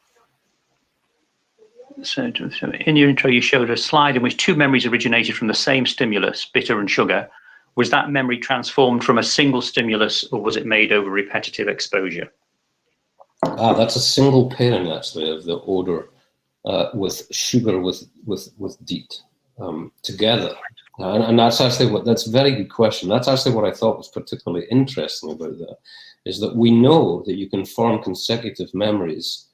S1: your intro, you showed a slide in which two memories originated from the same stimulus, bitter and sugar. Was that memory transformed from a single stimulus, or was it made over repetitive exposure?
S2: That's a single pairing actually of the odor with sugar with DEET together. And that's actually that's a very good question. That's actually what I thought was particularly interesting about that, is that we know that you can form consecutive memories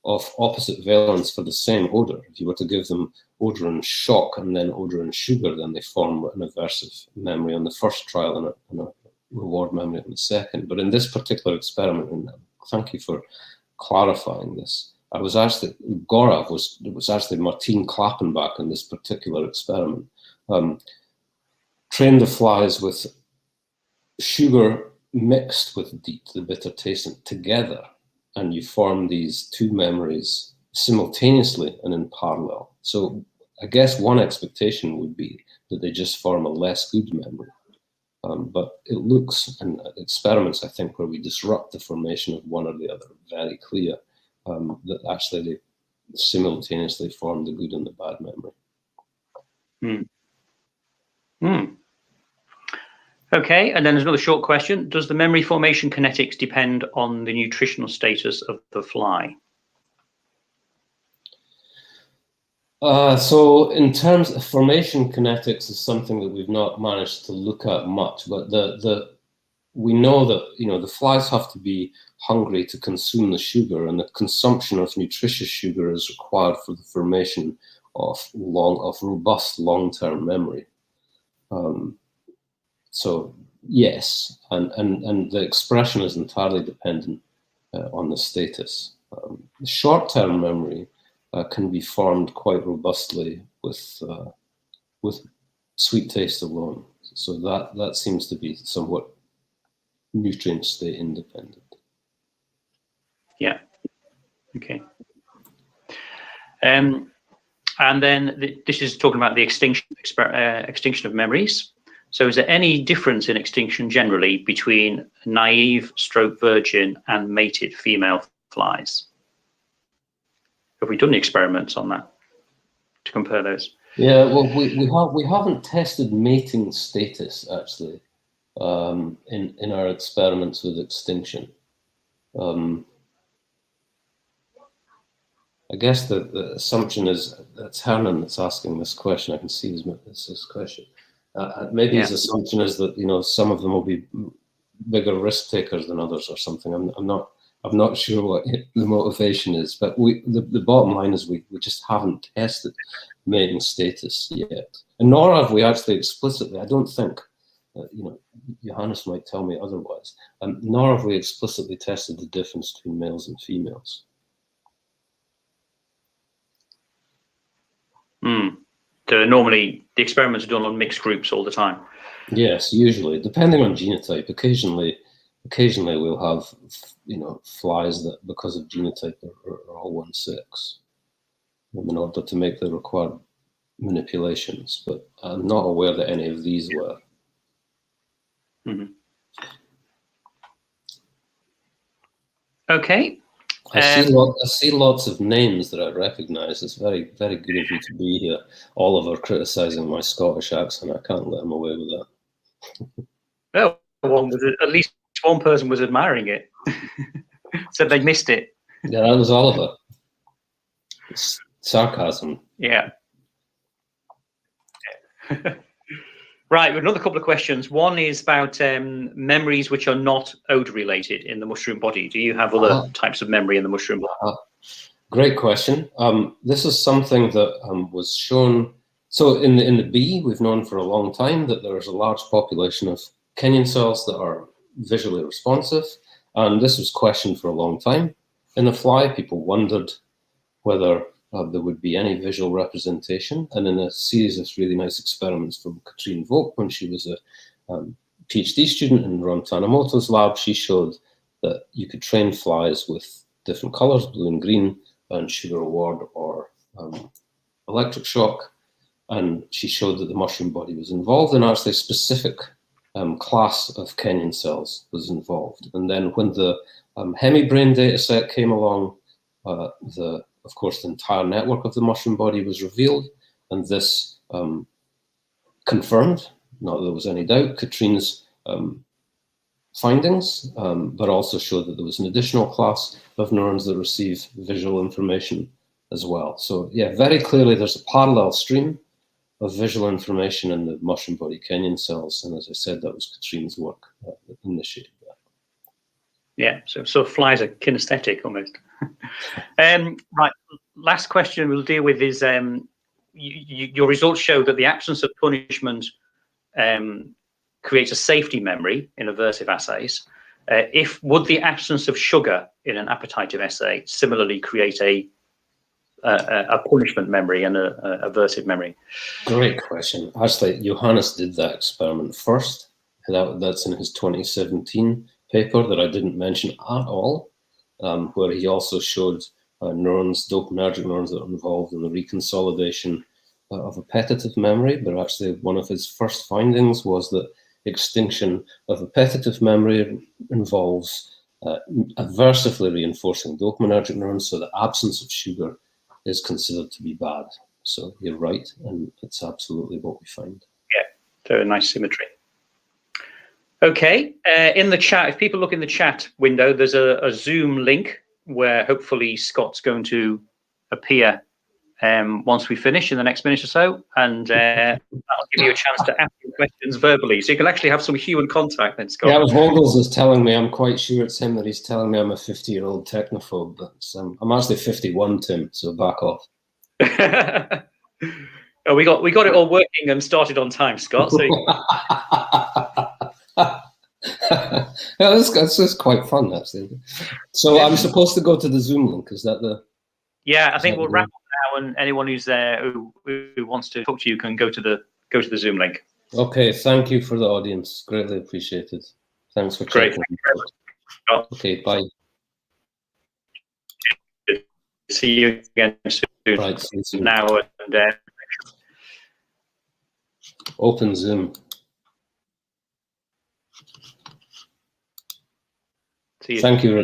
S2: of opposite valence for the same odor. If you were to give them odor and shock and then odor and sugar, then they form an aversive memory on the first trial and a reward memory on the second. But in this particular experiment, and thank you for clarifying this, it was actually Martine Klappenbach in this particular experiment. Trained the flies with sugar mixed with DEET, the bitter taste, together, and you form these two memories simultaneously and in parallel. So I guess one expectation would be that they just form a less good memory. But it looks, and experiments I think where we disrupt the formation of one or the other, very clear that actually they simultaneously form the good and the bad memory.
S1: Okay, and then there's another short question. Does the memory formation kinetics depend on the nutritional status of the fly?
S2: So in terms of formation kinetics is something that we've not managed to look at much, but we know that the flies have to be hungry to consume the sugar, and the consumption of nutritious sugar is required for the formation of robust long-term memory. So yes, and the expression is entirely dependent on the status. Short-term memory can be formed quite robustly with sweet taste alone. So that seems to be somewhat nutrient state independent.
S1: Yeah. Okay. And then this is talking about the extinction of memories. So is there any difference in extinction generally between naive, virgin, and mated female flies? Have we done the experiments on that to compare those?
S2: Yeah, well, we haven't tested mating status actually in our experiments with extinction. I guess the assumption is that's Herman that's asking this question. I can see his question. Maybe his assumption is that some of them will be bigger risk takers than others or something. I'm not I'm not sure what the motivation is, but the bottom line is we just haven't tested mating status yet, and nor have we actually explicitly. I don't think, Johannes might tell me otherwise. Nor have we explicitly tested the difference between males and females.
S1: So normally the experiments are done on mixed groups all the time.
S2: Yes, usually, depending on genotype. Occasionally we'll have, flies that, because of genotype, are all 1-6, in order to make the required manipulations. But I'm not aware that any of these were.
S1: Mm-hmm. Okay.
S2: I see lots of names that I recognise. It's very, very good of you to be here. Oliver criticising my Scottish accent. I can't let him away with that.
S1: Oh, at least one person was admiring it. Said they missed it.
S2: Yeah, that was Oliver. It's sarcasm.
S1: Yeah. Right, another couple of questions. One is about memories which are not odor related in the mushroom body. Do you have other types of memory in the mushroom body?
S2: Great question. This is something that was shown. So in the bee, we've known for a long time that there's a large population of Kenyan cells that are visually responsive, and this was questioned for a long time. In the fly, people wondered whether there would be any visual representation, and in a series of really nice experiments from Katrine Vogt, when she was a PhD student in Ron Tanimoto's lab, she showed that you could train flies with different colors, blue and green, and sugar reward or electric shock, and she showed that the mushroom body was involved, and actually a specific class of Kenyan cells was involved. And then when the hemibrain data set came along, of course, the entire network of the mushroom body was revealed, and this confirmed, not that there was any doubt, Katrine's findings, but also showed that there was an additional class of neurons that receive visual information as well. So yeah, very clearly there's a parallel stream of visual information in the mushroom body Kenyan cells, and as I said, that was Katrine's work that initiated that.
S1: Yeah, so flies are kinesthetic almost. Right, last question we'll deal with is your results show that the absence of punishment creates a safety memory in aversive assays. Would the absence of sugar in an appetitive assay similarly create a punishment memory and a aversive memory? Great
S2: question. Actually, Johannes did that experiment first. That's in his 2017 paper that I didn't mention at all, where he also showed dopaminergic neurons that are involved in the reconsolidation of appetitive memory. But actually, one of his first findings was that extinction of appetitive memory involves aversively reinforcing dopaminergic neurons, so the absence of sugar is considered to be bad. So you're right, and it's absolutely what we find.
S1: Yeah, so a nice symmetry. Okay, in the chat, if people look in the chat window, there's a Zoom link where hopefully Scott's going to appear once we finish in the next minute or so, and that'll give you a chance to ask your questions verbally. So you can actually have some human contact then, Scott.
S2: Yeah, Vogels is telling me, I'm quite sure it's him that he's telling me I'm a 50-year-old technophobe, but I'm actually 51, Tim, so back off.
S1: Oh, we got it all working and started on time, Scott. So
S2: yeah, that's quite fun, actually. So yeah. I'm supposed to go to the Zoom link. Is that the?
S1: Yeah, I think we'll wrap up now, and anyone who's there who wants to talk to you can go to the Zoom link.
S2: Okay, thank you for the audience. Greatly appreciated. Thanks for checking. Okay, bye.
S1: See you again soon.
S2: Right, see you soon.
S1: Now and
S2: open Zoom.
S1: See you.
S2: Thank you, Rich.